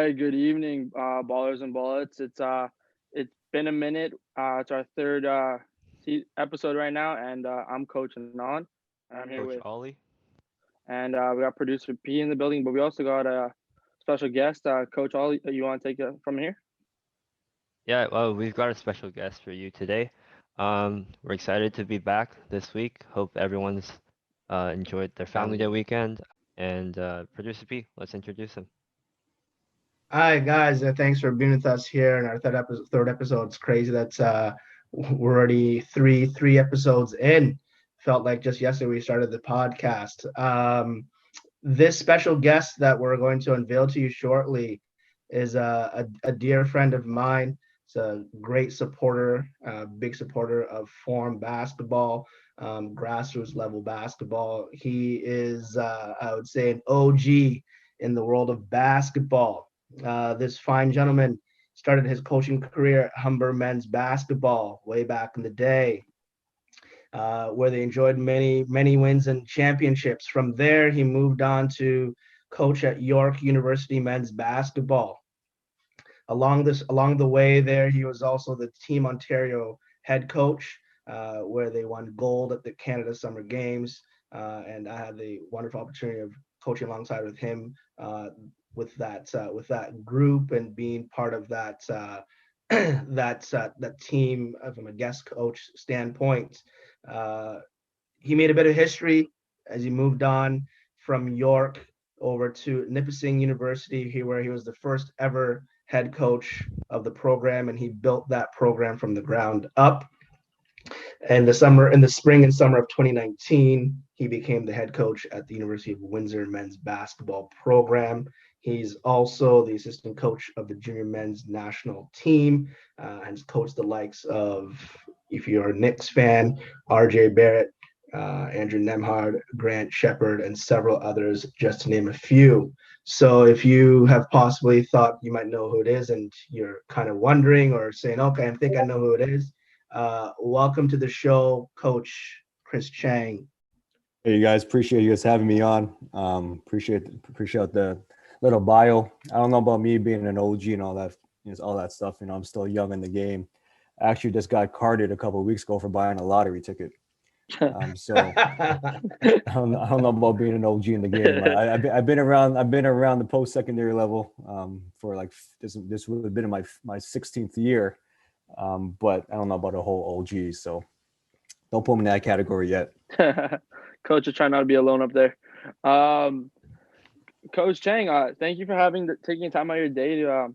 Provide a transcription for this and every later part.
right, good evening, ballers and bullets. It's been a minute. It's our third episode right now, and I'm Coach Anand. And I'm here Coach with, Oli. and we got producer P in the building, but we also got a special guest, Coach Oli. You want to take it from here? Yeah, well, we've got a special guest for you today. We're excited to be back this week. Hope everyone's enjoyed their family day weekend. And Producer P, let's introduce him. Hi guys, thanks for being with us here in our third episode. It's crazy that we're already three episodes in. Felt like just yesterday we started the podcast. This special guest that we're going to unveil to you shortly is a dear friend of mine. He's a great supporter, big supporter of form basketball, grassroots level basketball. He is, I would say, an OG in the world of basketball. This fine gentleman started his coaching career at Humber men's basketball way back in the day, where they enjoyed many wins and championships. From there, he moved on to coach at York University men's basketball. Along the way there, he was also the Team Ontario head coach, where they won gold at the Canada Summer Games. And I had the wonderful opportunity of coaching alongside with him with that group and being part of that that team from a guest coach standpoint. Uh, he made a bit of history as he moved on from York over to Nipissing University, where he was the first ever head coach of the program, and he built that program from the ground up. In the spring and summer of 2019, he became the head coach at the University of Windsor men's basketball program. He's also the assistant coach of the junior men's national team, and has coached the likes of, if you're a Knicks fan, RJ Barrett, Andrew Nemhard, Grant Shepard, and several others, just to name a few. So if you have possibly thought you might know who it is and you're kind of wondering or saying, okay, I think I know who it is, welcome to the show, Coach Chris Cheng. Hey, you guys, appreciate you guys having me on. Appreciate the little bio. I don't know about me being an OG and all that stuff. I'm still young in the game. I actually just got carded a couple of weeks ago for buying a lottery ticket. So I don't know about being an OG in the game. I've been around the post-secondary level for like this would have been in my 16th year, but I don't know about a whole OG. So don't put me in that category yet. Coach is trying not to be alone up there. Coach Cheng, thank you for taking time out of your day to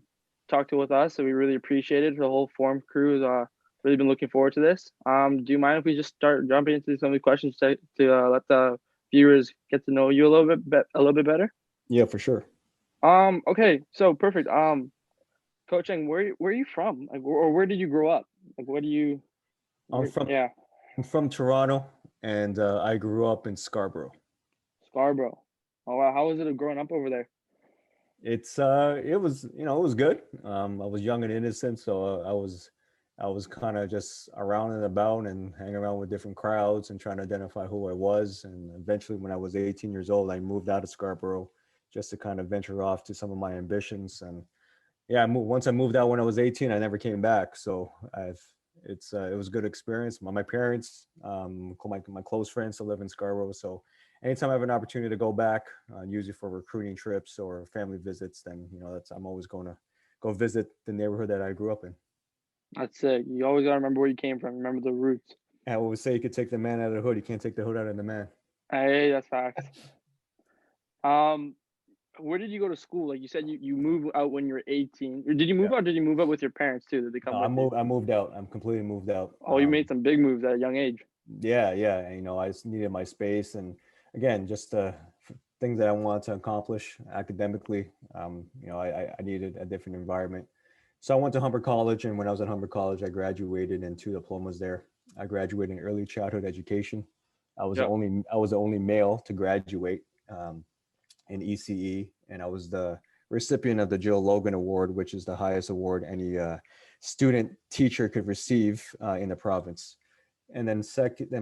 talk to with us. So we really appreciate it. The whole Form crew has really been looking forward to this. Do you mind if we just start jumping into some of the questions to let the viewers get to know you a little bit better? Yeah, for sure. Okay, so perfect. Coach Cheng, where are you from? Like, or where did you grow up? Like, what do you? Yeah, I'm from Toronto, and I grew up in Scarborough. Scarborough. Oh wow, how was it growing up over there? It was it was good. I was young and innocent, so I was kind of just around and about and hanging around with different crowds and trying to identify who I was. And eventually, when I was 18 years old, I moved out of Scarborough just to kind of venture off to some of my ambitions. And yeah, once I moved out when I was 18, I never came back. So it was a good experience. My parents, my close friends still live in Scarborough. So anytime I have an opportunity to go back, usually for recruiting trips or family visits, then I'm always going to go visit the neighborhood that I grew up in. That's it. You always gotta remember where you came from. Remember the roots. I always say you could take the man out of the hood. You can't take the hood out of the man. Hey, that's facts. Um, where did you go to school? Like you said, you moved out when you were 18. Or did you move Yeah. out? Or did you move out with your parents too? Did they come No, with you? I moved out. I'm completely moved out. Oh, you made some big moves at a young age. Yeah. And, I just needed my space, and again, just things that I wanted to accomplish academically. I needed a different environment. So I went to Humber College, and when I was at Humber College, I graduated in 2 diplomas there. I graduated in early childhood education. Yep. I was the only male to graduate in ECE, and I was the recipient of the Joe Logan Award, which is the highest award any student teacher could receive in the province. And then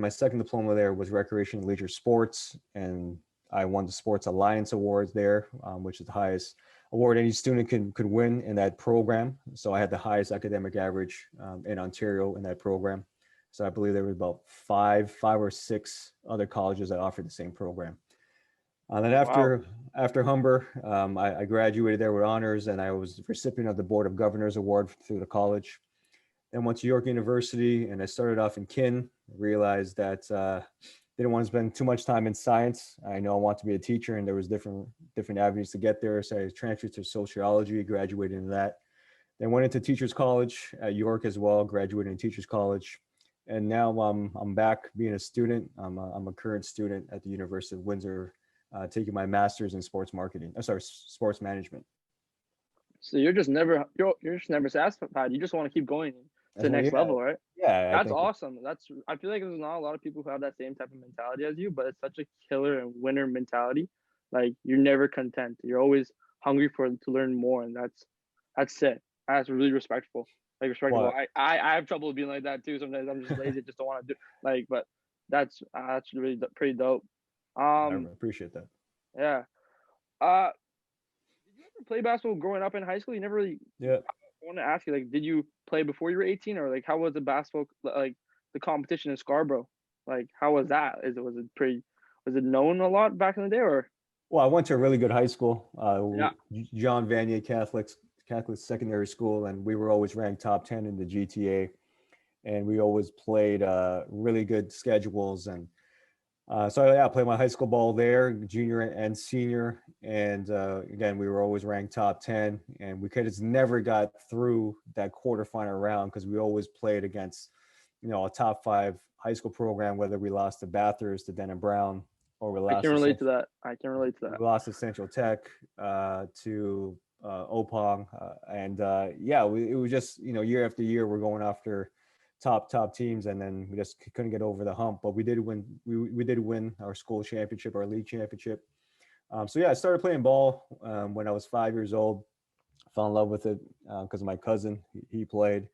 my second diploma there was recreation and leisure sports, and I won the Sports Alliance Award there, which is the highest award any student could win in that program. So I had the highest academic average in Ontario in that program. So I believe there were about five or six other colleges that offered the same program. And then after Humber, I graduated there with honors, and I was the recipient of the Board of Governors Award through the college. Then went to York University, and I started off in kin. Realized that didn't want to spend too much time in science. I know I want to be a teacher, and there was different avenues to get there. So I transferred to sociology, graduated in that. Then went into Teachers College at York as well, graduated in Teachers College. And now I'm back being a student. I'm a current student at the University of Windsor, taking my master's in sports management. So you're just never satisfied. You just want to keep going to the next level, right? Yeah, that's awesome. I feel like there's not a lot of people who have that same type of mentality as you, but it's such a killer and winner mentality. Like you're never content. You're always hungry to learn more, and that's it. That's really respectful. Like respectable. Well, I have trouble being like that too. Sometimes I'm just lazy, just don't want to do but that's really pretty dope. I appreciate that. Yeah. Did you ever play basketball growing up in high school? You never really. Yeah. I want to ask you, like, did you play before you were 18, or like how was the basketball, like the competition in Scarborough? Like how was that? Was it known a lot back in the day, or? Well, I went to a really good high school, John Vanier Catholic Secondary School, and we were always ranked top 10 in the GTA, and we always played really good schedules. And so I played my high school ball there, junior and senior, and again we were always ranked top 10, and we just never got through that quarterfinal round because we always played against a top 5 high school program, whether we lost to Bathurst, to Denham Brown, or we lost. I can relate to that. We lost to Central Tech, to Opong, and it was just year after year we're going after top teams, and then we just couldn't get over the hump. But we did win. We did win our school championship, our league championship. I started playing ball when I was 5 years old. Fell in love with it because my cousin he played,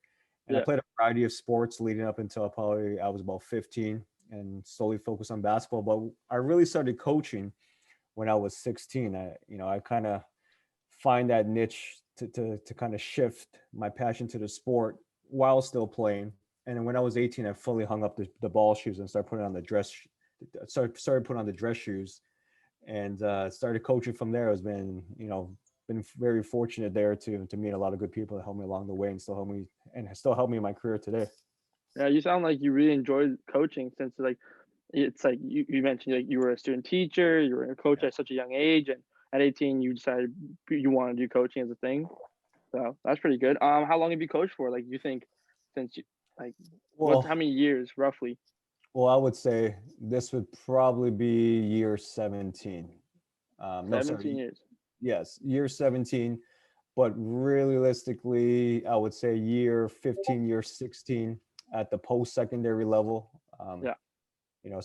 and I played a variety of sports leading up until I was about 15, and slowly focused on basketball. But I really started coaching when I was 16. I kind of find that niche to kind of shift my passion to the sport while still playing. And then when I was 18, I fully hung up the ball shoes and started putting on the dress shoes, and started coaching from there. It's been very fortunate there to meet a lot of good people that helped me along the way and still help me in my career today. Yeah, you sound like you really enjoyed coaching, since it's like you mentioned, like you were a student teacher, you were a coach at such a young age, and at 18 you decided you want to do coaching as a thing. So that's pretty good. How long have you coached for? Like, you think since you how many years roughly? Well, I would say this would probably be year 17. 17 years. Yes, year 17. But realistically, I would say year 15, year 16 at the post-secondary level. So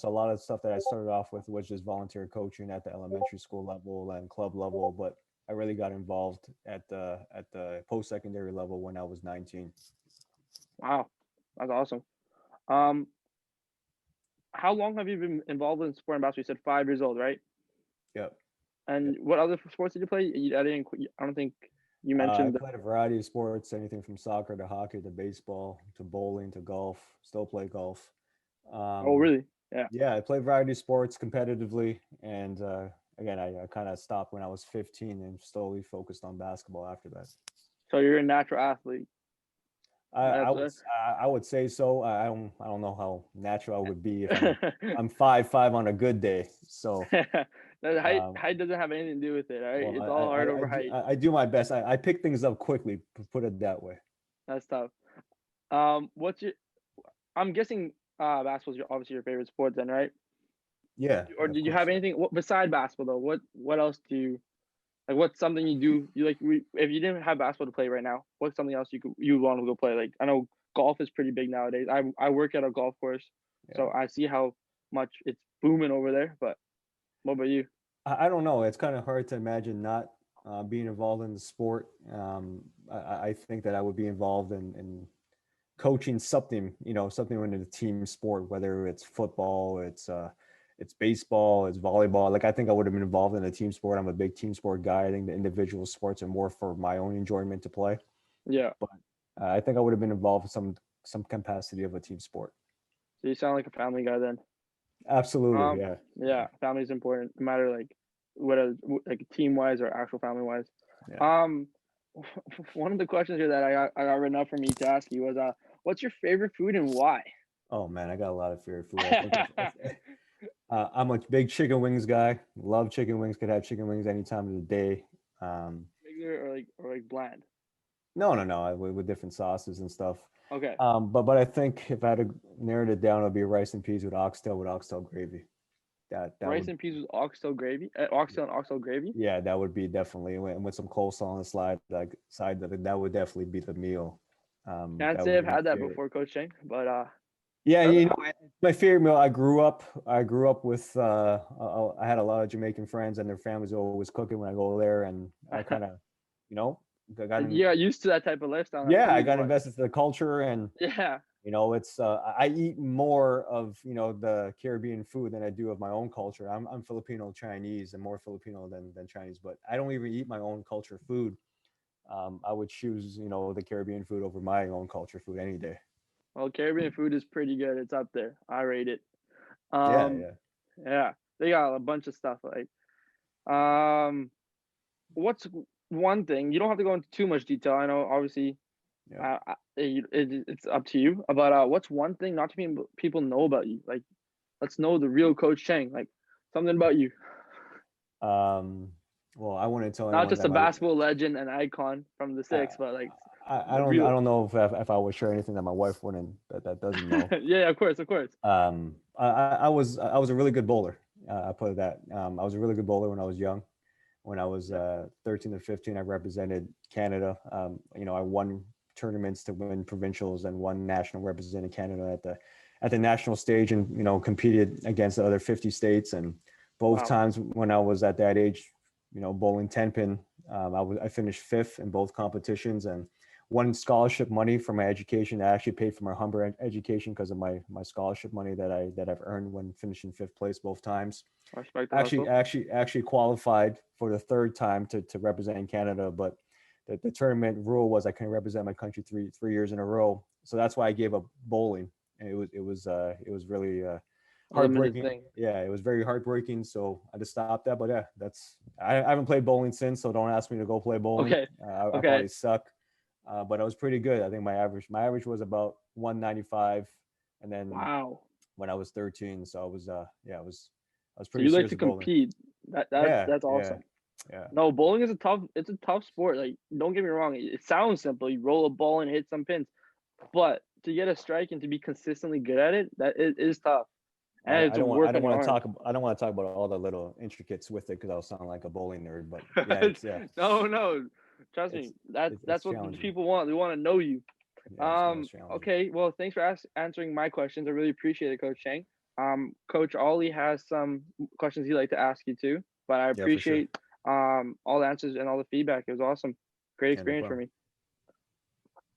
a lot of stuff that I started off with was just volunteer coaching at the elementary school level and club level, but I really got involved at the post-secondary level when I was 19. Wow, that's awesome. How long have you been involved in sport and basketball? You said 5 years old, right? Yep. And what other sports did you play? I don't think you mentioned. I played a variety of sports, anything from soccer to hockey to baseball to bowling to golf. Still play golf. Oh, really? Yeah. Yeah, I played a variety of sports competitively, and again, I kind of stopped when I was 15 and slowly focused on basketball after that. So you're a natural athlete. I would say so. I don't know how natural I would be if I'm 5'5" on a good day. So height doesn't have anything to do with it, right? Well, it's all hard over height. I do my best. I pick things up quickly, put it that way. That's tough. I'm guessing basketball is obviously your favorite sport then, right? Yeah. Or did you have anything beside basketball though? What else do you like? What's something you do? You like if you didn't have basketball to play right now, what's something else you want to go play? Like, I know golf is pretty big nowadays. I work at a golf course, so I see how much it's booming over there. But what about you? I don't know. It's kind of hard to imagine not being involved in the sport. I think that I would be involved in coaching something, something in a team sport, whether it's football, it's it's baseball, it's volleyball. Like I think I would have been involved in a team sport. I'm a big team sport guy. I think the individual sports are more for my own enjoyment to play. Yeah. But I think I would have been involved in some capacity of a team sport. So you sound like a family guy then. Absolutely, yeah. Yeah, family is important, no matter like whether like team wise or actual family wise. Yeah. One of the questions here that I got written up for me to ask you was what's your favorite food and why? Oh man, I got a lot of favorite food. I think I'm a big chicken wings guy. Love chicken wings. Could have chicken wings any time of the day. Regular or like bland? No, with different sauces and stuff. Okay. But I think if I had to narrow it down, it would be rice and peas with oxtail gravy. That rice would, and peas with oxtail gravy, oxtail and oxtail gravy. Yeah, that would be definitely, and with some coleslaw on the side, that would definitely be the meal. Can't say I've had that before, Coach Cheng, but yeah, you know, my favorite meal. I grew up with. I had a lot of Jamaican friends, and their families were always cooking when I go there, and I kind of, you know, you got used to that type of lifestyle. Yeah, I got invested in the culture, and yeah, you know, it's I eat more of, you know, the Caribbean food than I do of my own culture. I'm Filipino Chinese and more Filipino than Chinese, but I don't even eat my own culture food. I would choose, you know, the Caribbean food over my own culture food any day. Well, Caribbean food is pretty good. It's up there. I rate it. Yeah. They got a bunch of stuff like, what's one thing, you don't have to go into too much detail. I know obviously, it's up to you. But what's one thing not too many people know about you? Like, let's know the real Coach Cheng. Like something about you. Well, I wouldn't tell not just a basketball legend and icon from the six, but like I don't know if I would share anything that my wife wouldn't that doesn't know. Yeah, of course. I was a really good bowler. I put it that. I was a really good bowler when I was young. When I was 13 to 15, I represented Canada. You know, I won tournaments to win provincials and won national representing Canada at the national stage, and you know, competed against the other 50 states. And both times when I was at that age, you know, bowling 10 pin, I finished 5th in both competitions and won scholarship money for my education. I actually paid for my Humber education because of my scholarship money that I've earned when finishing 5th place both times. Actually qualified for the 3rd time to represent Canada, but the tournament rule was I couldn't represent my country three years in a row. So that's why I gave up bowling. And it was really heartbreaking. Yeah, it was very heartbreaking. So I just stopped that. But yeah, I haven't played bowling since. So don't ask me to go play bowling. Okay. I probably suck. But I was pretty good. I think my average was about 195. And then when I was 13, so I was pretty. So you like to compete. That's awesome. Yeah. No, bowling is a tough sport. Like, don't get me wrong. It sounds simple. You roll a ball and hit some pins, but to get a strike and to be consistently good at it, it is tough. And I don't want to talk about all the little intricates with it because I'll sound like a bowling nerd. But yeah, no, trust me. That's what people want. They want to know you. Okay. Well, thanks for answering my questions. I really appreciate it, Coach Cheng. Coach Oli has some questions he'd like to ask you too, but I appreciate all the answers and all the feedback. It was awesome. Great experience for me.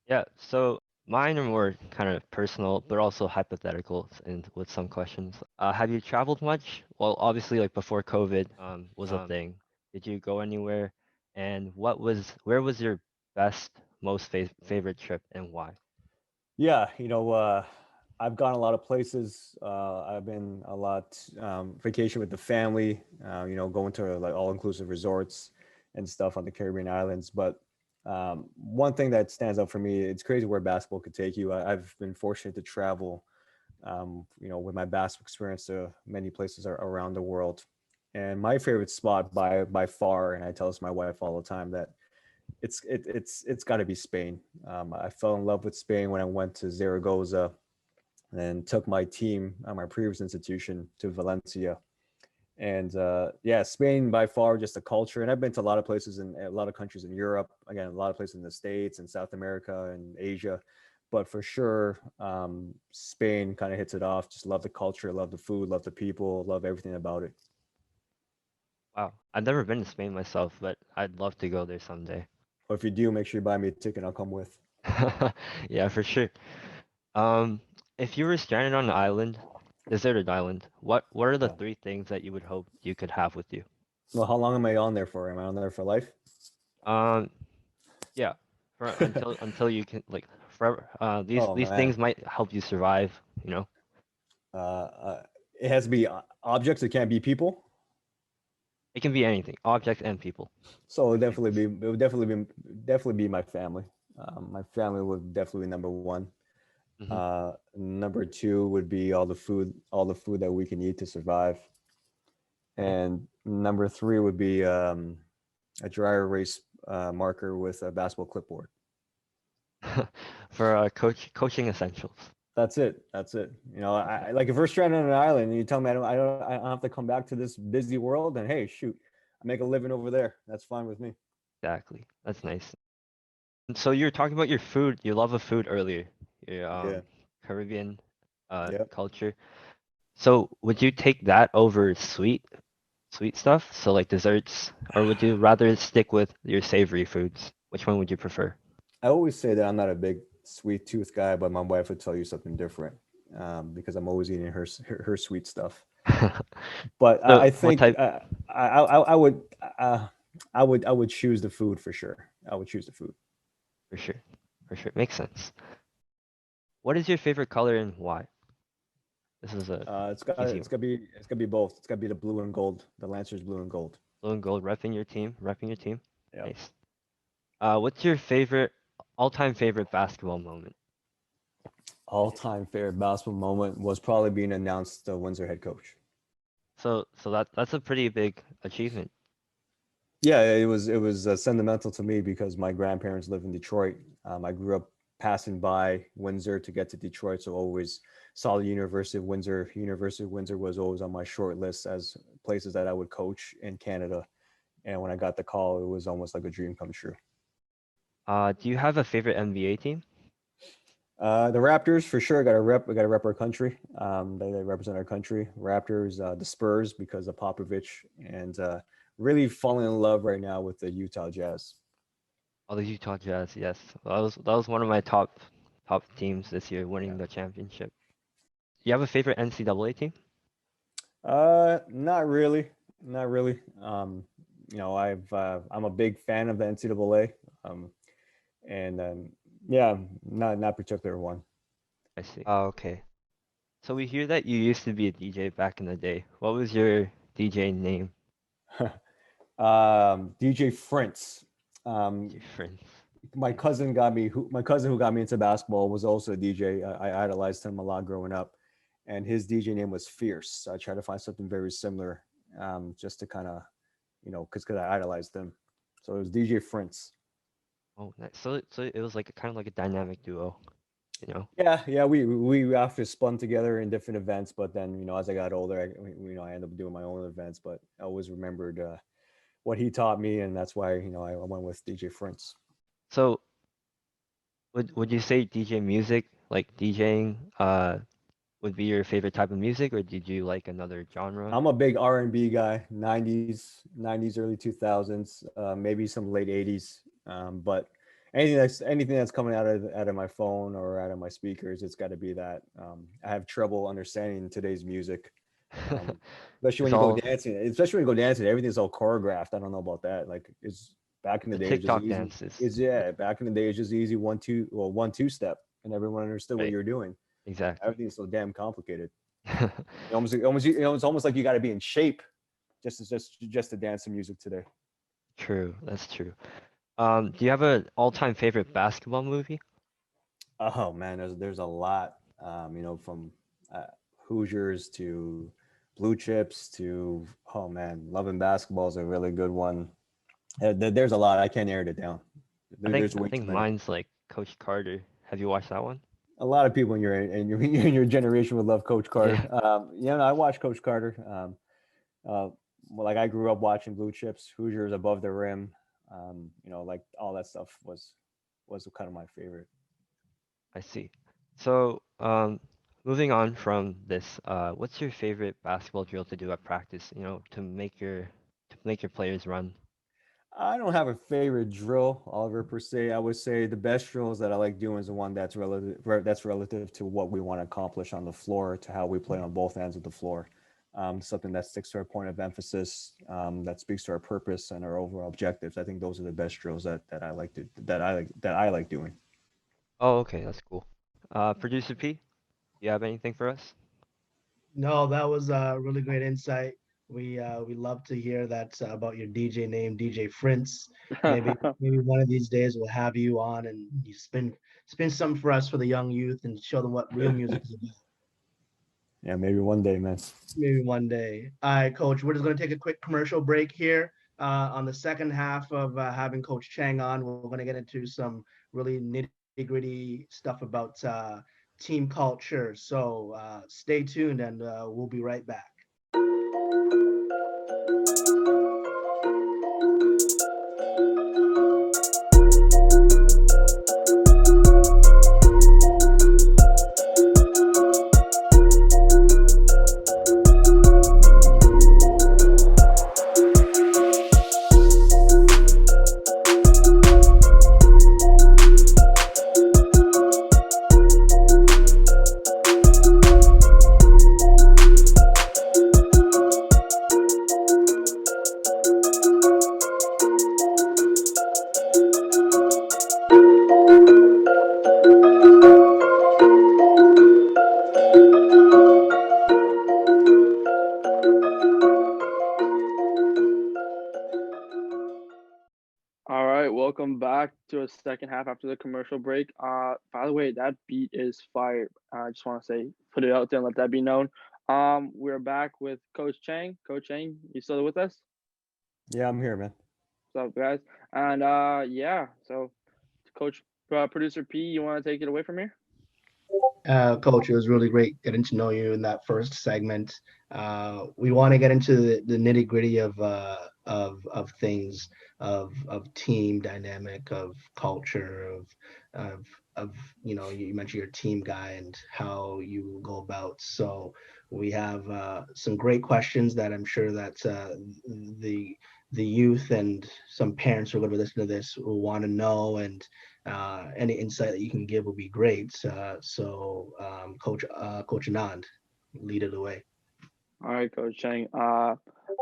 Yeah, so mine are more kind of personal, but also hypothetical and with some questions. Have you traveled much? Well, obviously, like before COVID was a thing. Did you go anywhere? And where was your most favorite trip and why? Yeah, you know, I've gone a lot of places. I've been a lot vacation with the family. You know, going to like all-inclusive resorts and stuff on the Caribbean islands. But one thing that stands out for me, it's crazy where basketball could take you. I've been fortunate to travel, you know, with my basketball experience to many places around the world. And my favorite spot by far, and I tell this to my wife all the time, that it's got to be Spain. I fell in love with Spain when I went to Zaragoza and took my team at my previous institution to Valencia. And yeah, Spain by far, just the culture. And I've been to a lot of places in a lot of countries in Europe, again, a lot of places in the States and South America and Asia. But for sure, Spain kind of hits it off. Just love the culture, love the food, love the people, love everything about it. Wow. I've never been to Spain myself, but I'd love to go there someday. Or if you do, make sure you buy me a ticket. I'll come with. Yeah, for sure. If you were stranded on an island deserted island. What are the Oh. 3 things that you would hope you could have with you? Well, how long am I on there for? Am I on there for life? Um, yeah, for until you can like forever. These Oh these man. things might help you survive. You know, Uh, uh, it has to be objects. It can't be people. it can be anything, objects and people. So Two things. it would definitely be my family. My family would definitely be number one. Hmm. Number two would be all the food that we can eat to survive. Okay. And number three would be a dry erase marker with a basketball clipboard. For coaching essentials. That's it. That's it. You know, like if we're stranded on an island and you tell me I don't have to come back to this busy world, then hey, shoot, I make a living over there. That's fine with me. Exactly. That's nice. So you were talking about your food. You love of food earlier. Your Yeah. Caribbean Yep. culture. So would you take that over sweet stuff? So like desserts, or would you rather stick with your savory foods? Which one would you prefer? I always say that I'm not a big sweet tooth guy, but my wife would tell you something different because I'm always eating her sweet stuff. But So I what think type? uh, I would choose the food for sure. I would choose the food. For sure. For sure. Makes sense. What is your favorite color and why? This is a easy one. It's gonna be both. It's gonna be the blue and gold. The Lancers blue and gold. Blue and gold, repping your team, repping your team. Yep. Nice. What's your favorite, all-time favorite basketball moment? All-time favorite basketball moment was probably being announced the Windsor head coach. So that's a pretty big achievement. Yeah, it was sentimental to me because my grandparents live in Detroit. I grew up passing by Windsor to get to Detroit, so always saw the University of Windsor. University of Windsor was always on my short list as places that I would coach in Canada. And when I got the call, it was almost like a dream come true. Do you have a favorite NBA team? The Raptors for sure. Got to rep. We got to rep our country. They represent our country. Raptors, the Spurs because of Popovich, and really falling in love right now with the Utah Jazz. Oh, the Utah Jazz, yes. That was one of my top teams this year, winning Yeah. the championship. Do you have a favorite NCAA team? Not really, not really. You know, I'm a big fan of the NCAA. Um, and yeah, not particular one. I see. Oh, okay. So we hear that you used to be a DJ back in the day. What was your DJ name? DJ Frintz. DJ friends. My cousin my cousin who got me into basketball was also a DJ. I idolized him a lot growing up, and his DJ name was Fierce. So I tried to find something very similar, just to kind of, you know, because I idolized him. So it was DJ Frintz. Oh, nice. So it was like kind of like a dynamic duo, you know? Yeah, we after spun together in different events, but then you know as I got older, you know I ended up doing my own events, but I always remembered what he taught me, and that's why you know I went with DJ Frintz. So would you say DJ music, like DJing, would be your favorite type of music, or did you like another genre? I'm a big R&B guy, 90s, early 2000s, maybe some late 80s. But anything that's coming out of my phone or out of my speakers, it's got to be that. I have trouble understanding today's music, especially It's when you go all dancing. Especially when you go dancing, everything's all choreographed. I don't know about that. Like it's back in the the day, it's just TikTok easy. dances, It's yeah, back in the day, it's just easy 1 2 step, and everyone understood what right? you're doing. Exactly. Everything's so damn complicated. You know, it's almost like you got to be in shape just to dance to music today. True, that's true. Do you have a all-time favorite basketball movie? Oh man, there's a lot. You know, from uh, Hoosiers to Blue Chips to oh man, Loving Basketball is a really good one. There's a lot. I can't narrow it down. There's I way too think many. mine's like Coach Carter. Have you watched that one? A lot of people in your generation would love Coach Carter. Yeah. You know, I watched Coach Carter. Uh, well, like I grew up watching Blue Chips, Hoosiers above the rim. You know, like all that stuff was kind of my favorite. I see. So, moving on from this, what's your favorite basketball drill to do at practice? You know, to make your players run. I don't have a favorite drill, Oliver, per se. I would say the best drills that I like doing is the one that's relative to what we want to accomplish on the floor, to how we play on both ends of the floor. Something that sticks to our point of emphasis, that speaks to our purpose and our overall objectives. I think those are the best drills that I like doing. Oh, okay, that's cool. Producer P, you have anything for us? No, that was a really great insight. We love to hear that about your DJ name, DJ Frince. Maybe one of these days we'll have you on and you spin some for us for the young youth and show them what real music is about. Yeah, maybe one day, man. Maybe one day. All right, Coach. We're just going to take a quick commercial break here. On the second half of having Coach Cheng on, we're going to get into some really nitty gritty stuff about team culture. So stay tuned, and we'll be right back. All right, welcome back to a second half after the commercial break. By the way, that beat is fire. I just want to say, put it out there and let that be known. We're back with Coach Cheng. Coach Cheng, you still with us? Yeah, I'm here, man. What's up, guys? And yeah, so Coach Producer P, you want to take it away from here? Coach, it was really great getting to know you in that first segment. We want to get into the nitty gritty of things, of team dynamic, of culture, of you mentioned your team guy and how you go about. So we have some great questions that I'm sure that the youth and some parents who are going to listen to this will want to know, and any insight that you can give will be great. Coach Anand, lead it away. All right, Coach Cheng. I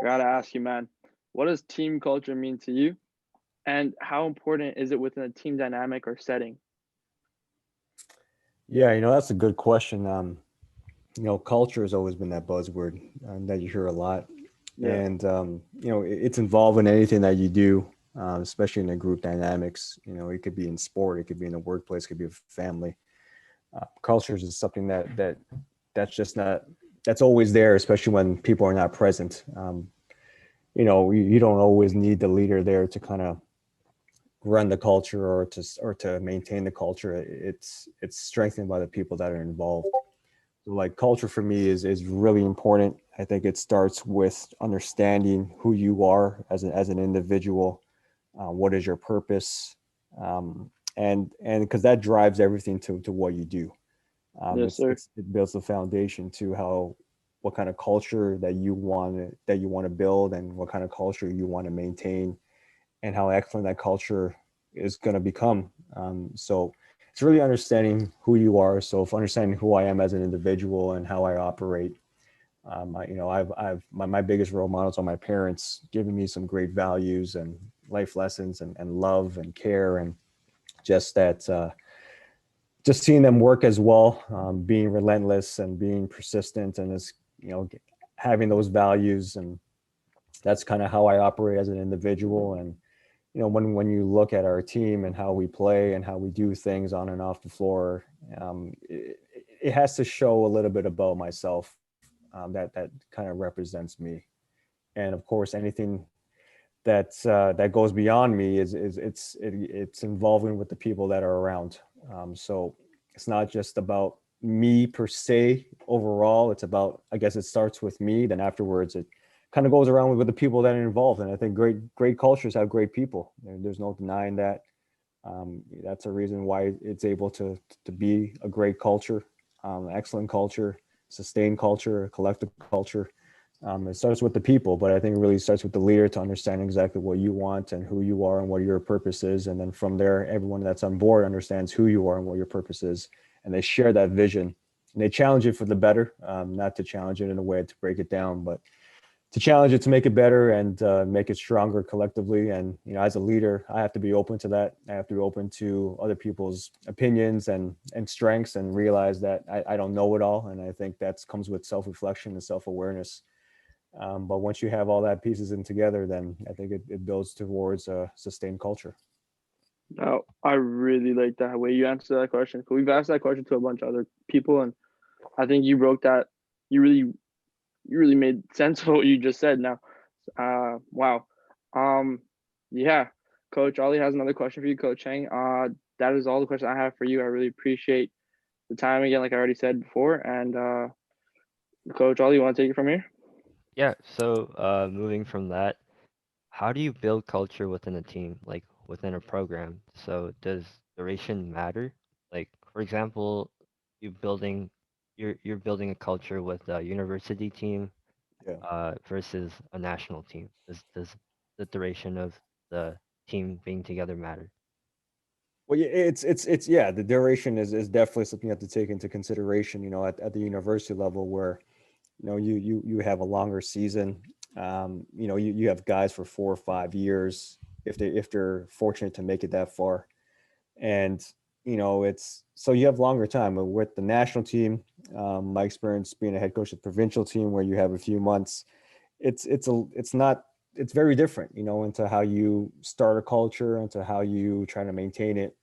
gotta ask you, man, what does team culture mean to you, and how important is it within a team dynamic or setting? Yeah, that's a good question. Culture has always been that buzzword that you hear a lot. Yeah. And it's involved in anything that you do, especially in the group dynamics. It could be in sport, it could be in the workplace, it could be a family. Culture is something that's always there, especially when people are not present. You don't always need the leader there to kind of run the culture or to maintain the culture. It's strengthened by the people that are involved. Like, culture for me is really important. I think it starts with understanding who you are as an individual. What is your purpose? And because that drives everything to what you do. Yes, sir. It builds the foundation to what kind of culture that you want to build, and what kind of culture you want to maintain, and how excellent that culture is going to become. So it's really understanding who you are. So if understanding who I am as an individual and how I operate, my biggest role models are my parents, giving me some great values and life lessons and love and care, and just seeing them work as well, being relentless and being persistent, and having those values. And that's kind of how I operate as an individual. And when you look at our team and how we play and how we do things on and off the floor, it has to show a little bit about myself, that kind of represents me. And of course, anything that goes beyond me it's involving with the people that are around. So it's not just about me per se overall. It's about, I guess it starts with me, then afterwards it kind of goes around with the people that are involved. And I think great cultures have great people. There's no denying that. That's a reason why it's able to be a great culture, excellent culture, sustained culture, collective culture. It starts with the people, but I think it really starts with the leader to understand exactly what you want and who you are and what your purpose is. And then from there, everyone that's on board understands who you are and what your purpose is. And they share that vision and they challenge it for the better, not to challenge it in a way to break it down, but to challenge it to make it better and make it stronger collectively. And as a leader, I have to be open to that. I have to be open to other people's opinions and strengths, and realize that I don't know it all. And I think that comes with self-reflection and self-awareness. But once you have all that pieces in together, then I think it builds towards a sustained culture. No, I really like that way you answered that question. 'Cause we've asked that question to a bunch of other people, and I think you broke that. You really made sense of what you just said. Now, wow. Yeah, Coach Oli has another question for you, Coach Cheng. That is all the questions I have for you. I really appreciate the time again, like I already said before. And Coach Oli, you want to take it from here? Yeah, so moving from that, how do you build culture within a team, like within a program? So does duration matter? Like, for example, you building you're building a culture with a university team Yeah. versus a national team. Does the duration of the team being together matter? Well, yeah, it's yeah. The duration is definitely something you have to take into consideration. At the university level, where you have a longer season. You have guys for 4 or 5 years if they're fortunate to make it that far, and it's so you have longer time. But with the national team, my experience being a head coach of the provincial team, where you have a few months, it's not it's very different. Into how you start a culture, into how you try to maintain it,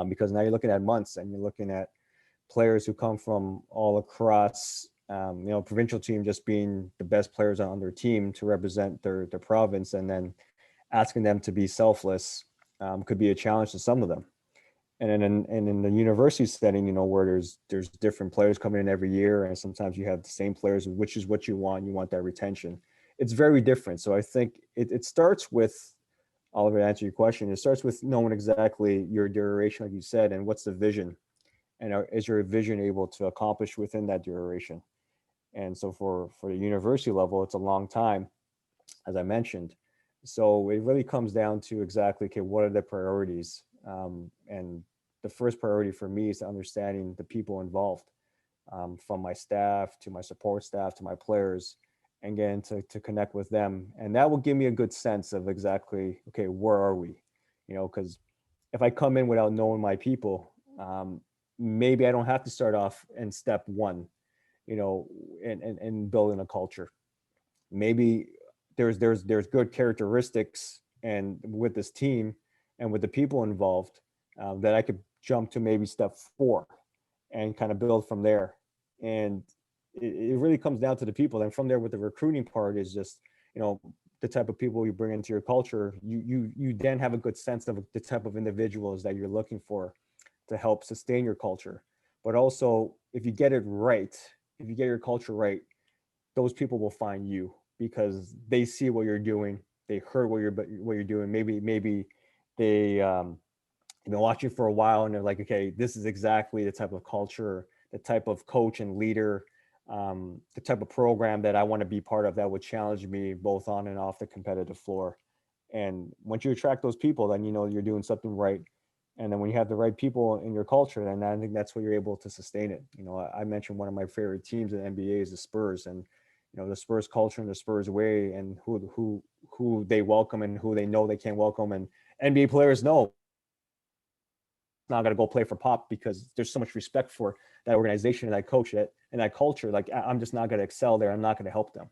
because now you're looking at months and you're looking at players who come from all across, provincial team just being the best players on their team to represent their province, and then asking them to be selfless could be a challenge to some of them. And in the university setting, where there's different players coming in every year, and sometimes you have the same players, which is what you want that retention. It's very different. So I think it starts with, Oliver, to answer your question, it starts with knowing exactly your duration, like you said, and what's the vision, and is your vision able to accomplish within that duration. And so for the university level, it's a long time, as I mentioned. So it really comes down to exactly, okay, what are the priorities? And the first priority for me is understanding the people involved, from my staff to my support staff to my players, and getting to connect with them. And that will give me a good sense of exactly, okay, where are we? Because if I come in without knowing my people, maybe I don't have to start off in step one, and building a culture. Maybe there's good characteristics and with this team and with the people involved, that I could jump to maybe step four and kind of build from there. And it really comes down to the people. And from there, with the recruiting part, is just the type of people you bring into your culture. You then have a good sense of the type of individuals that you're looking for to help sustain your culture. But also, if you get it right, if you get your culture right, those people will find you because they see what you're doing. They heard what you're doing. Maybe they have been watching for a while and they're like, okay, this is exactly the type of culture, the type of coach and leader, the type of program that I want to be part of, that would challenge me both on and off the competitive floor. And once you attract those people, then you're doing something right. And then when you have the right people in your culture, then I think that's what you're able to sustain it. I mentioned one of my favorite teams in the NBA is the Spurs, and the Spurs culture and the Spurs way, and who they welcome and who they know they can't welcome, and NBA players know not going to go play for Pop because there's so much respect for that organization and that coach and that culture. Like, I'm just not going to excel there. I'm not going to help them.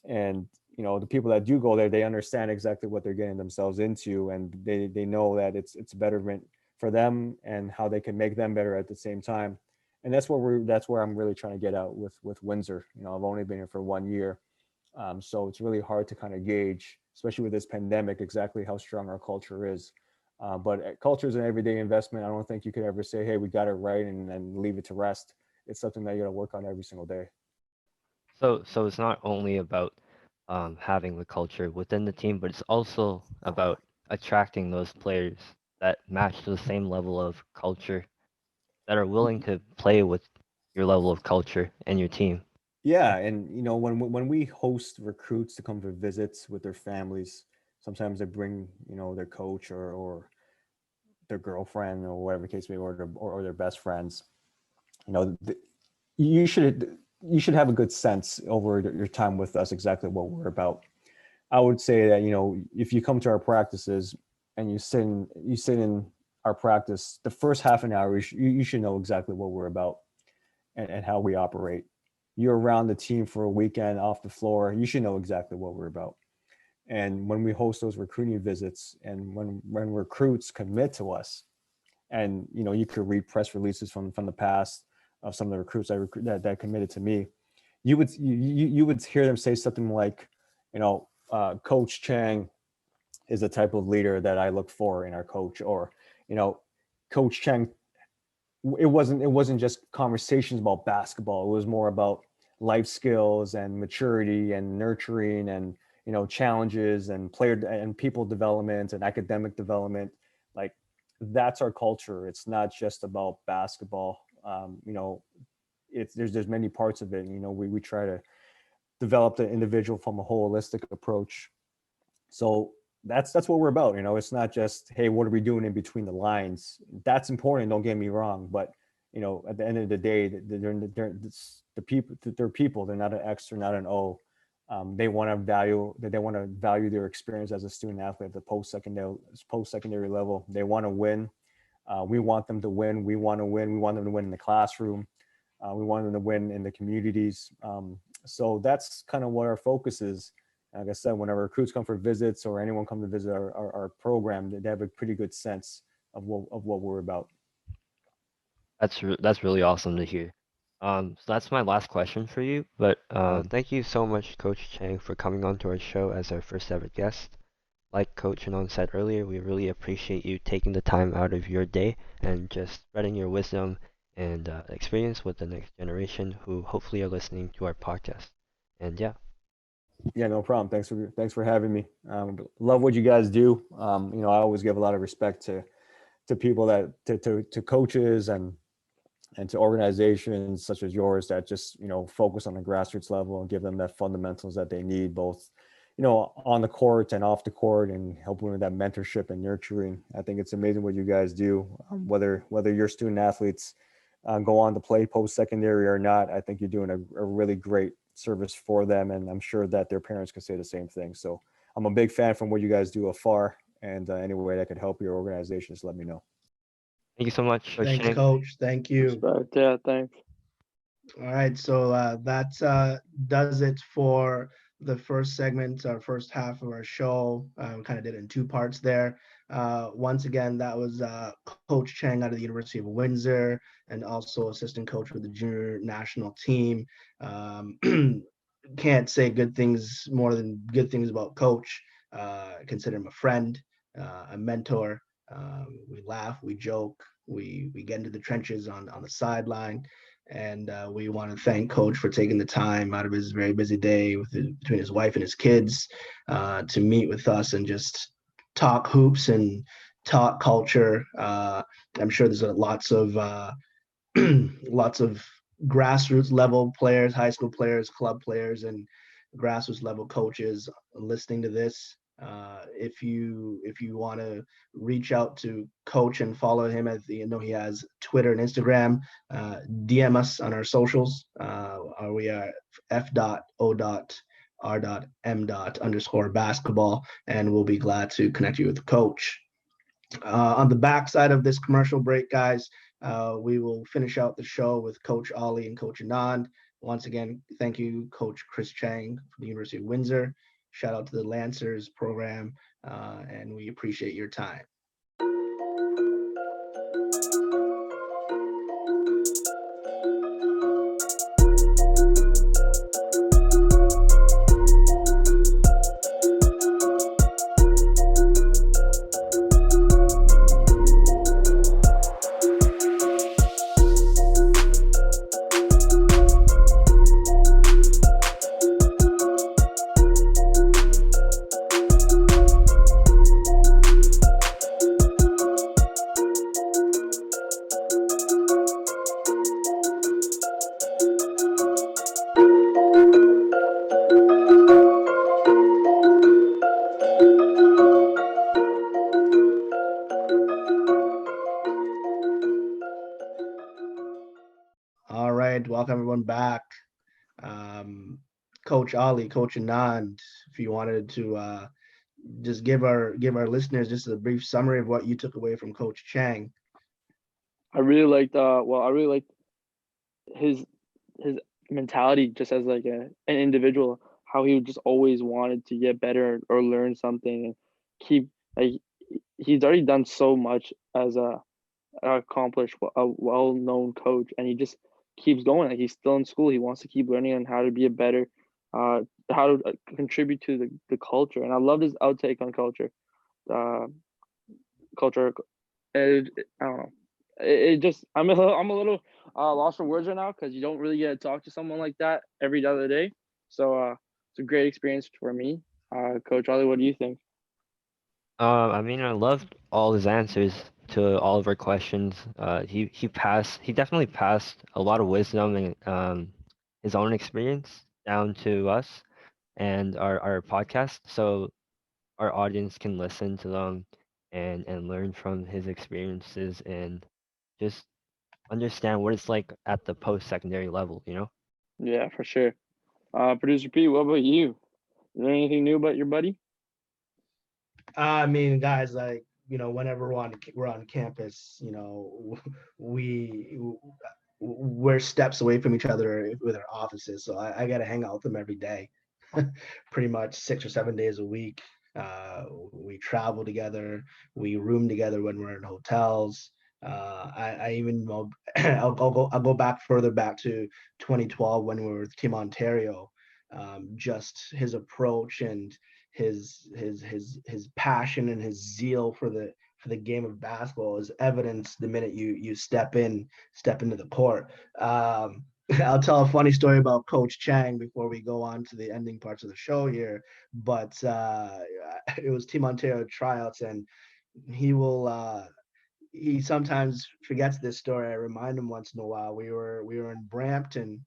And the people that do go there, they understand exactly what they're getting themselves into, and they know that it's betterment for them and how they can make them better at the same time. And that's where I'm really trying to get out with Windsor. I've only been here for 1 year, so it's really hard to kind of gauge, especially with this pandemic, exactly how strong our culture is. But culture is an everyday investment. I don't think you could ever say, hey, we got it right, and leave it to rest. It's something that you got to work on every single day. So it's not only about having the culture within the team, but it's also about attracting those players that match the same level of culture, that are willing to play with your level of culture and your team. Yeah, and when we host recruits to come for visits with their families, sometimes they bring their coach or their girlfriend or whatever the case may be, or their best friends. You know, you should have a good sense over your time with us exactly what we're about. I would say that if you come to our practices and you sit in our practice, the first half an hour you should know exactly what we're about and how we operate. You're around the team for a weekend off the floor, you should know exactly what we're about. And when we host those recruiting visits and when recruits commit to us, and you could read press releases from the past of some of the recruits that committed to me, you would hear them say something like, Coach Cheng is the type of leader that I look for in our coach, or Coach Cheng, it wasn't just conversations about basketball. It was more about life skills and maturity and nurturing and challenges and player and people development and academic development. Like, that's our culture. It's not just about basketball. There's many parts of it. We try to develop the individual from a holistic approach. So that's what we're about. It's not just, hey, what are we doing in between the lines? That's important, don't get me wrong, but at the end of the day, they're people. They're not an X, they're not an O. They want to value their experience as a student athlete at the post-secondary level. They want to win. We want them to win. We want to win. We want them to win in the classroom. We want them to win in the communities. So that's kind of what our focus is. Like I said, whenever recruits come for visits or anyone come to visit our program, they have a pretty good sense of what we're about. That's really awesome to hear. So that's my last question for you. But thank you so much, Coach Chang, for coming on to our show as our first ever guest. Like Coach Anand said earlier, we really appreciate you taking the time out of your day and just spreading your wisdom and experience with the next generation who hopefully are listening to our podcast. And yeah. Yeah, no problem. Thanks for having me. Love what you guys do. I always give a lot of respect to people to coaches and to organizations such as yours that just focus on the grassroots level and give them that fundamentals that they need, both on the court and off the court, and helping with that mentorship and nurturing. I think it's amazing what you guys do. Whether your student athletes go on to play post-secondary or not, I think you're doing a really great service for them, and I'm sure that their parents can say the same thing. So I'm a big fan from what you guys do afar, and any way that could help your organization, just let me know. Thank you so much, Coach Thanks, Chang. Coach. Thank you. Respect. Yeah, thanks. All right, so that does it for the first segment, our first half of our show. We kind of did it in two parts there. Once again, that was Coach Cheng out of the University of Windsor, and also assistant coach with the junior national team. Can't say more than good things about Coach. Consider him a friend, a mentor. We laugh, we joke, we get into the trenches on the sideline. And we want to thank Coach for taking the time out of his very busy day between his wife and his kids to meet with us and just talk hoops and talk culture. I'm sure there's lots of grassroots level players, high school players, club players, and grassroots level coaches listening to this. If you want to reach out to Coach and follow him, he has Twitter and Instagram, DM us on our socials. We are f.o.r.m._basketball, and we'll be glad to connect you with the Coach. On the backside of this commercial break, guys, we will finish out the show with Coach Oli and Coach Anand. Once again, thank you, Coach Chris Cheng from the University of Windsor. Shout out to the Lancers program, and we appreciate your time. welcome everyone back. Coach Oli, Coach Anand, if you wanted to just give our listeners just a brief summary of what you took away from Coach Cheng. I really liked his mentality just as like an individual, how he just always wanted to get better or learn something and keep like he's already done so much as a accomplished, a well-known coach, and he just keeps going. Like he's still in school. He wants to keep learning on how to be a better, how to contribute to the culture. And I love his outtake on culture. Uh, culture. I don't know. It just I'm a little lost for words right now because you don't really get to talk to someone like that every other day. So it's a great experience for me. Coach Oli, what do you think? I mean, I loved all his answers to all of our questions. He definitely passed a lot of wisdom and his own experience down to us and our podcast, so our audience can listen to them and learn from his experiences and just understand what it's like at the post-secondary level, you know? Yeah, for sure. Producer P, what about you? Is there anything new about your buddy? I mean, guys, like, whenever we're on campus, we're steps away from each other with our offices. So I got to hang out with them every day, pretty much 6 or 7 days a week. We travel together, we room together when we're in hotels. I even I'll go back further back to 2012 when we were with Team Ontario. Just his approach and his passion and his zeal for the game of basketball is evidenced the minute you step into the court. I'll tell a funny story about Coach Cheng before we go on to the ending parts of the show here. But it was Team Ontario tryouts, and he sometimes forgets this story. I remind him once in a while. We were in Brampton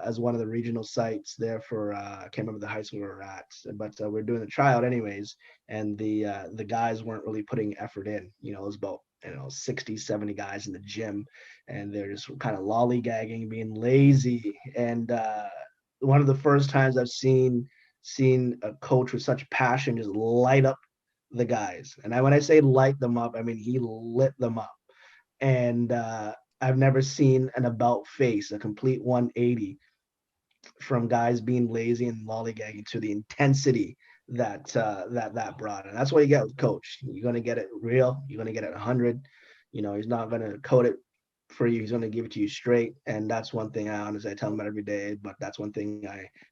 as one of the regional sites there for I can't remember the high school we were at, but we're doing the tryout anyways, and the guys weren't really putting effort in. It was about 60, 70 guys in the gym, and they're just kind of lollygagging, being lazy. And one of the first times I've seen a coach with such passion just light up the guys. And when I say light them up, I mean he lit them up. And I've never seen an about face, a complete 180 from guys being lazy and lollygagging to the intensity that brought. And that's what you get with Coach. You're going to get it real. You're going to get it 100. He's not going to code it for you. He's going to give it to you straight. And that's one thing I tell him about every day. But that's one thing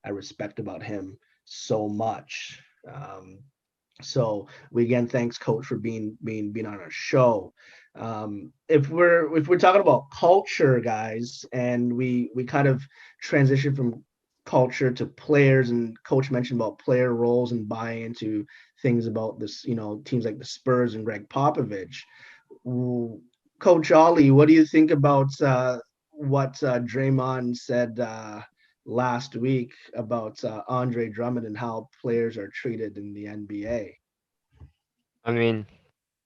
I respect about him so much. So we again thanks Coach for being on our show. If we're talking about culture, guys, and we kind of transition from culture to players, and Coach mentioned about player roles and buying into things about this, teams like the Spurs and Greg Popovich. Coach Oli, what do you think about what Draymond said last week about Andre Drummond and how players are treated in the NBA? I mean,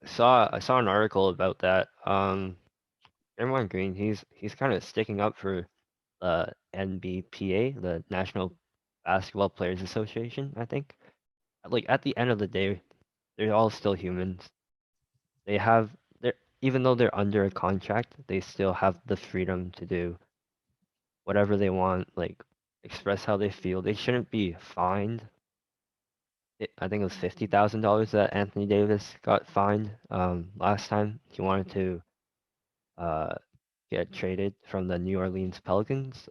I saw an article about that. Draymond Green, he's kind of sticking up for NBPA, the National Basketball Players Association, I think. Like at the end of the day, they're all still humans. They're even though they're under a contract, they still have the freedom to do whatever they want, like express how they feel. They shouldn't be fined. I think it was $50,000 that Anthony Davis got fined last time he wanted to uh get traded from the New Orleans Pelicans.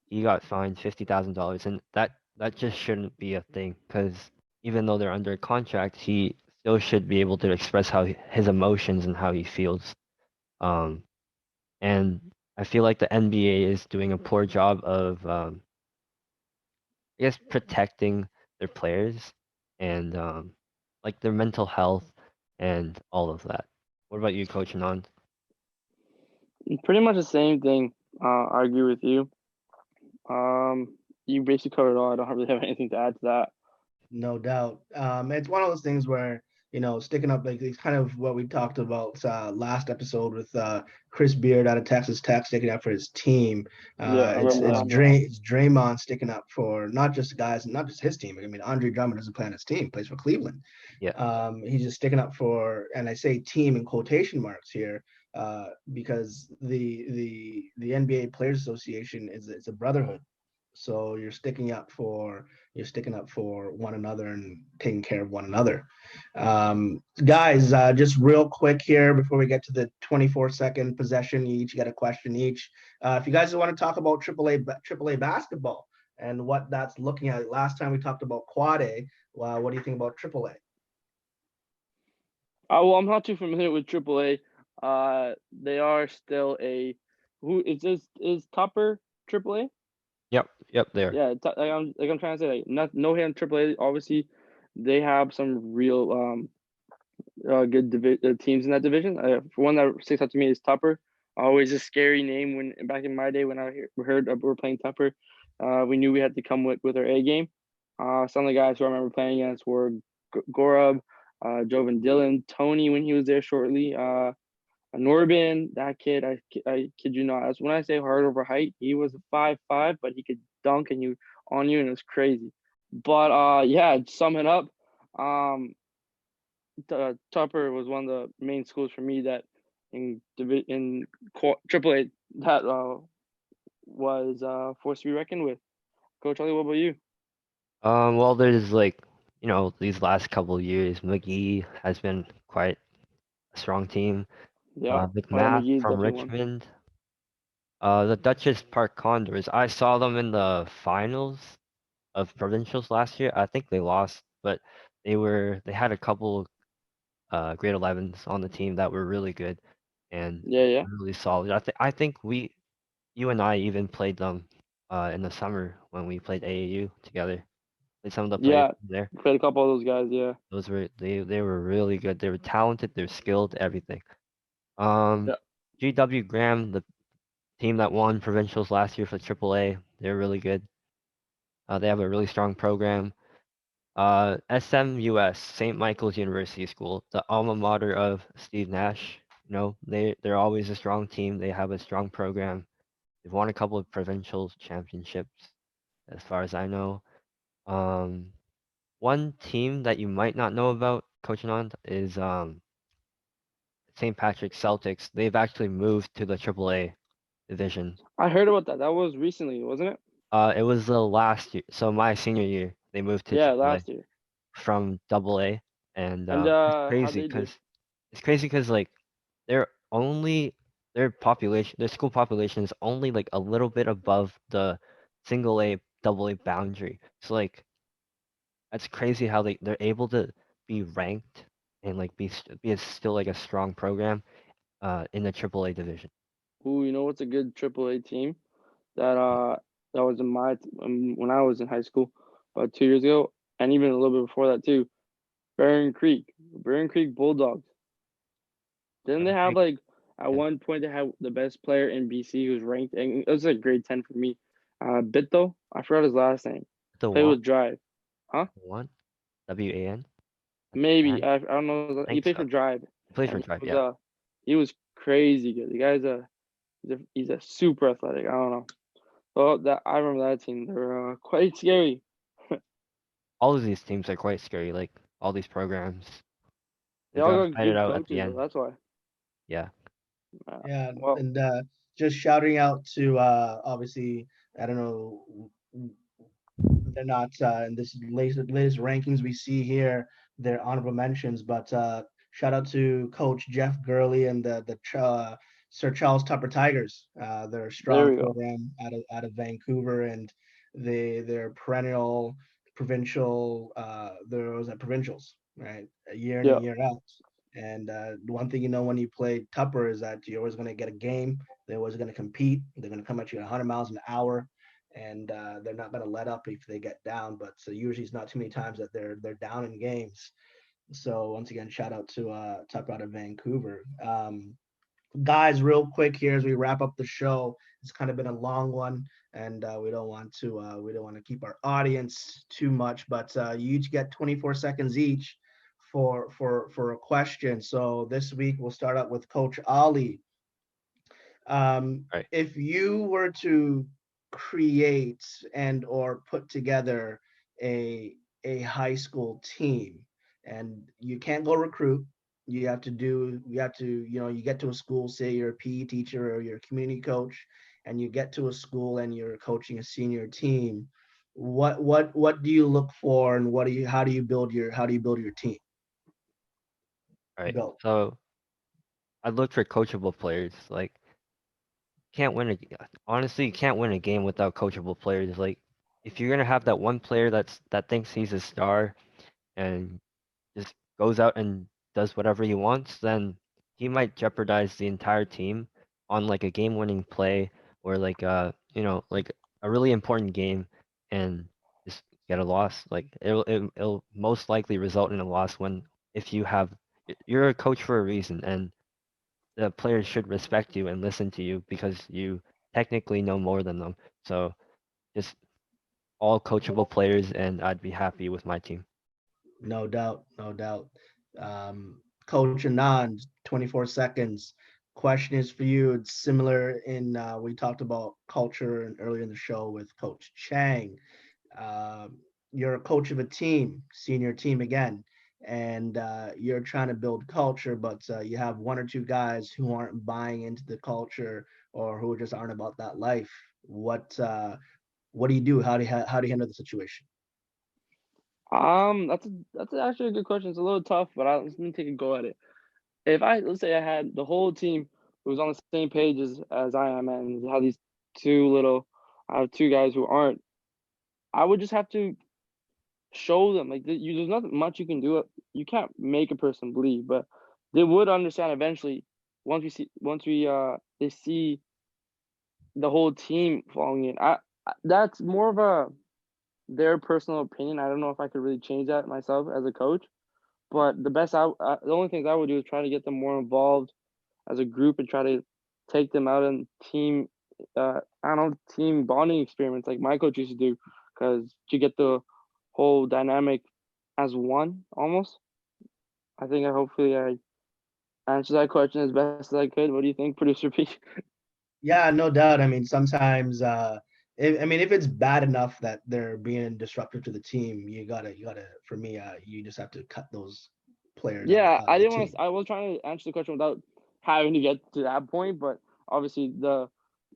He got fined $50,000, and that just shouldn't be a thing because even though they're under contract, he still should be able to express his emotions and how he feels. And I feel like the NBA is doing a poor job of I guess protecting their players and like their mental health and all of that. What about you, Coach Anand? Pretty much the same thing. I agree with you. You basically covered it all. I don't really have anything to add to that. No doubt. It's one of those things where sticking up, like it's kind of what we talked about last episode with Chris Beard out of Texas Tech sticking up for his team. Yeah, I It's remember it's, that. it's Draymond sticking up for not just guys, not just his team. I mean, Andre Drummond doesn't play on his team; plays for Cleveland. Yeah. He's just sticking up for, and I say team in quotation marks here, because the NBA Players Association is a brotherhood. So you're sticking up for one another and taking care of one another. Guys, just real quick here before we get to the 24-second possession, you each get a question each. If you guys want to talk about AAA basketball and what that's looking at, last time we talked about Quad A. What do you think about AAA? Well, I'm not too familiar with AAA. They are still who is Topper AAA? Yep, there. Yeah, I'm trying to say, like, no hate on AAA. Obviously, they have some real good teams in that division. For one that sticks out to me is Tupper. Always a scary name when back in my day when I heard we were playing Tupper. We knew we had to come with our A game. Some of the guys who I remember playing against were Gorub, Jovan Dillon, Tony when he was there shortly. Norbin, that kid, I kid you not. When I say hard over height, he was 5'5", but he could dunk and on you, and it was crazy. But yeah, to sum it up, Tupper was one of the main schools for me that in AAA that was forced to be reckoned with. Coach Oli, what about you? Well, there's like, these last couple of years, McGee has been quite a strong team. Yeah, McMath McGee is from definitely one. Richmond. The Duchess Park Condors. I saw them in the finals of provincials last year. I think they lost, but they had a couple grade 11s on the team that were really good and Yeah. really solid. I think you and I even played them in the summer when we played AAU together. Played some of the players Yeah, there. played a couple of those guys. Yeah. They were really good. They were talented. They're skilled. Everything. Um, Yeah. GW Graham, the team that won provincials last year for AAA, they're really good. They have a really strong program. SMUS, St. Michael's University School, the alma mater of Steve Nash. They're always a strong team. They have a strong program. They've won a couple of provincial championships, as far as I know. Um, One team that you might not know about, Coach Anand, is St. Patrick's Celtics. They've actually moved to the AAA division. I heard about that. That was recently, wasn't it? It was the last year, so my senior year, they moved to Yeah, AAA last year. from AA, and And it's how'd crazy they do? because like they're only their school population is only like a little bit above the single A, double A boundary. So like that's crazy how they're able to be ranked and like still like a strong program in the AAA division. Ooh, you know what's a good AAA team that was in when I was in high school about 2 years ago, and even a little bit before that too. Barron Creek Bulldogs. Didn't they have Great. like at Yeah. one point they had the best player in BC who was ranked, and it was like grade 10 for me. Bitto, I forgot his last name. The Played one, with Drive, huh? WAN. Maybe I don't know. I He think played for so. Drive, He plays for and Drive, yeah. he was crazy good. The guy's he's a super athletic. I don't know. Well, that I remember that team. They're quite scary. All of these teams are quite scary, like all these programs. They We all gotta got fight it good out at the coaches though. end. That's why. Yeah. Yeah, Well, and just shouting out to obviously, I don't know, they're not in this latest rankings we see here. They're honorable mentions, but shout out to Coach Jeff Gurley and the Sir Charles Tupper Tigers. They're a there strong we go. program out of Vancouver, and they're perennial provincial. There was at provincials, right, a year in and Yeah. year out. And one thing you know when you play Tupper is that you're always going to get a game. They're always going to compete. They're going to come at you at 100 miles an hour, and they're not going to let up if they get down. But so usually it's not too many times that they're down in games. So once again, shout out to Tupper out of Vancouver. Guys, real quick here as we wrap up the show. It's kind of been a long one, and we don't want to keep our audience too much. But you each get 24 seconds each for a question. So this week we'll start out with Coach Oli. Right. If you were to create and or put together a high school team, and you can't go recruit, you have to you get to a school, say you're a PE teacher or you're a community coach, and you get to a school and you're coaching a senior team. What do you look for, and how do you build your team? Right. Go. So I look for coachable players. Like, can't win a honestly, you can't win a game without coachable players. Like, if you're gonna have that one player that thinks he's a star and just goes out and does whatever he wants, then he might jeopardize the entire team on like a game-winning play or like like a really important game and just get a loss. Like it'll most likely result in a loss when if you have you're a coach for a reason and the players should respect you and listen to you because you technically know more than them. So just all coachable players and I'd be happy with my team. No doubt, no doubt. Coach Anand, 24 seconds. Question is for you. It's similar in we talked about culture and earlier in the show with Coach Cheng. You're a coach of a team, senior team again, and you're trying to build culture, but you have one or two guys who aren't buying into the culture or who just aren't about that life. What do you do? How do you handle the situation? That's actually a good question. It's a little tough, but let me take a go at it. If let's say I had the whole team who was on the same page as I am, and had these I have two guys who aren't, I would just have to show them like there's nothing much you can do. You can't make a person believe, but they would understand eventually once they see the whole team following it. That's more of their personal opinion. I don't know if I could really change that myself as a coach, but the only things I would do is try to get them more involved as a group and try to take them out in team, I don't know, team bonding experiments like my coach used to do, because you get the whole dynamic as one almost. Hopefully I answered that question as best as I could. What do you think, producer P? Yeah, no doubt. I mean, sometimes, if it's bad enough that they're being disruptive to the team, for me, you just have to cut those players Yeah, out I of the didn't want team. to. I was trying to answer the question without having to get to that point, but obviously the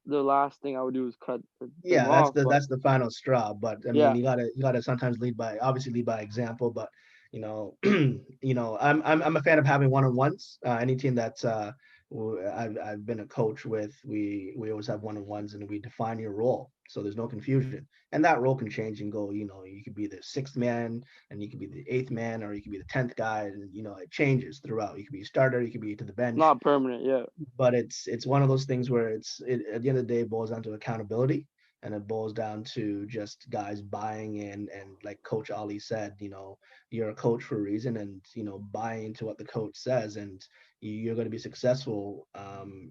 last thing I would do is cut them Yeah, off. But that's the final straw. But I mean, yeah, you gotta sometimes lead by example. But I'm a fan of having one-on-ones. Any team that's I've been a coach with, we always have one-on-ones and we define your role, so there's no confusion. And that role can change and go. You could be the sixth man, and you could be the eighth man, or you could be the 10th guy, and it changes throughout. You could be a starter, you could be to the bench, not permanent. Yeah, but it's one of those things where at the end of the day, it boils down to accountability, and it boils down to just guys buying in. And like Coach Ali said, you're a coach for a reason, and buying into what the coach says, and you're going to be successful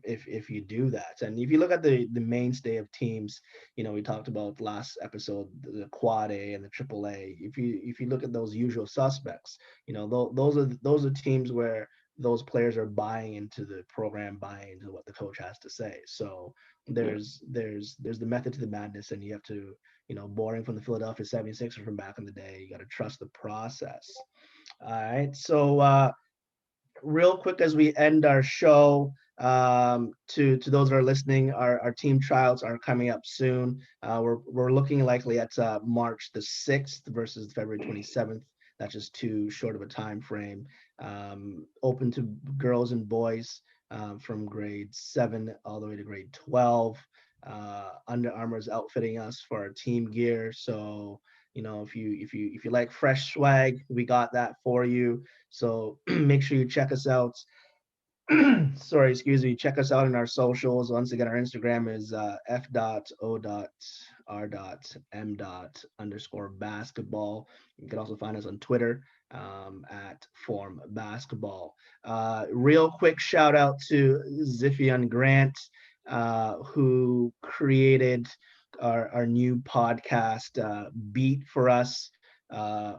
if you do that. And if you look at the mainstay of teams, we talked about last episode, the quad A and the triple A. If you look at those usual suspects, those are teams where those players are buying into the program, buying into what the coach has to say. So yeah. there's the method to the madness, and you have to, boring from the Philadelphia 76ers from back in the day, you got to trust the process. All right. So real quick as we end our show, to those that are listening, our team tryouts are coming up soon. We're looking likely at March the 6th versus February 27th. That's just too short of a time frame. Open to girls and boys from grade 7 all the way to grade 12. Under Armour is outfitting us for our team gear, so if you like fresh swag, we got that for you. So make sure you check us out. Sorry, excuse me. Check us out in our socials. Once again, our Instagram is f.o.r.m._basketball. You can also find us on Twitter at Form Basketball. Real quick shout out to Ziphion Grant, who created our new podcast beat for us.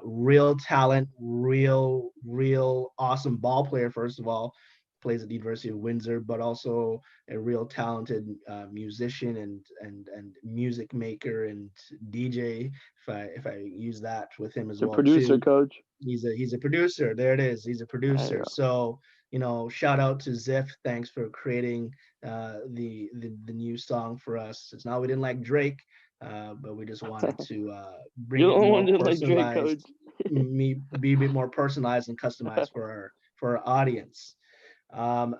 Real talent, real awesome ball player. First of all, plays at the University of Windsor, but also a real talented musician and music maker and DJ. If I use that with him as The well producer, too. coach. He's a producer. There it is. He's a There you producer. go. So shout out to Ziff. Thanks for creating the new song for us. It's not we didn't like Drake, but we just wanted to bring You're it the only one more who didn't like Drake, personalized, coach. be a bit more personalized and customized for our audience.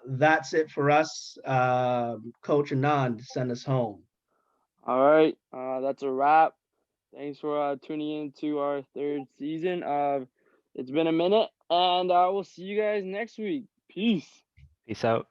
That's it for us. Coach Anand, send us home. All right, that's a wrap. Thanks for tuning in to our third season of It's Been a Minute, and we'll see you guys next week. Peace. Peace out.